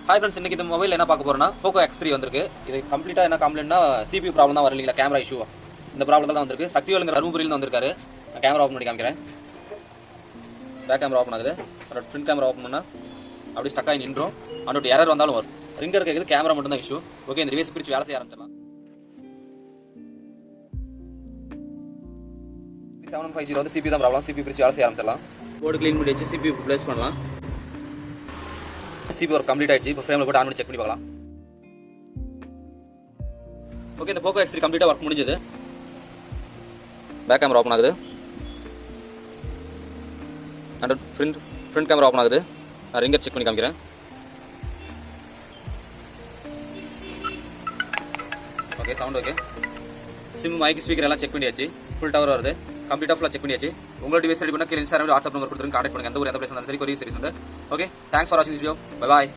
Hi friends, இன்னைக்கு இந்த mobile என்ன பார்க்க போறோம்னா போக்கோ X3 வந்திருக்கு. இது கம்ப்ளீட்டா என்ன கம்ப்ளைண்ட்னா CPU ப்ராப்ளம் தான் வரல, கேமரா இஷ்யூ. இந்த ப்ராப்ளம் தான் வந்திருக்கு. சக்திவேலுங்கிற தருமபுரியில இருந்து வந்திருக்காரு. நான் கேமரா ஓபன் பண்ணி காமிக்கிறேன். பேக் கேமரா ஓபன் ஆகுது. ஃப்ரண்ட் கேமரா ஓபன் பண்ணா அப்படியே ஸ்டக் ஆகி நின்றோம். அண்ட் எரர் வந்தாலும் வரும். ரிங்கர் கேக்குது, கேமரா மட்டும் தான் இஷ்யூ. ஓகே, இந்த டிவைஸ் பிரிச்சு வேலை செய்ய ஆரம்பிச்சிடலாம். 750 வந்து CPU தான் ப்ராப்ளம். CPU பிரிச்சு வேலை செய்ய ஆரம்பிச்சிடலாம். போர்டு க்ளீன் பண்ணி வச்சு CPU ப்ளேஸ் பண்ணலாம். CPU ஒர்க் கம்ப்ளீட் ஆயிடுச்சு. இப்போ ஃப்ரேம்ல போட்டு ஆன் பண்ணி செக் பண்ணி பார்க்கலாம். ஓகே, இந்த போக்கோ X3 கம்ப்ளீட்டா ஒர்க் முடிஞ்சது. பேக் கேமரா ஓபன் ஆகுது. அண்ட் ஃப்ரண்ட் கேமரா ஓபன் ஆகுது. நான் ரிங்கர் செக் பண்ணி காமிக்கிறேன். Okay, sound okay. Sim, mike, speaker எல்லாம் செக் பண்ணியாச்சு. ஃபுல் டவர் வருது. கம்ப்ளீட்டாக ஃபுல்லாக செக் பண்ணியாச்சு. உங்களோட டிவைஸ் ரெடி பண்ணால் கீழே இன்ஸ்டாகிராம் வாட்ஸ்அப் நம்பர் கொடுத்துருங்க. கான்டாக்ட் பண்ணுங்க. எந்த ஒரு பிரச்சனை இருந்தாலும் சரி, கொரியர் சர்வீஸ் உண்டு. ஓகே, தேங்க்ஸ் ஃபார் வாட்சிங் திஸ் வீடியோ. Bye bye.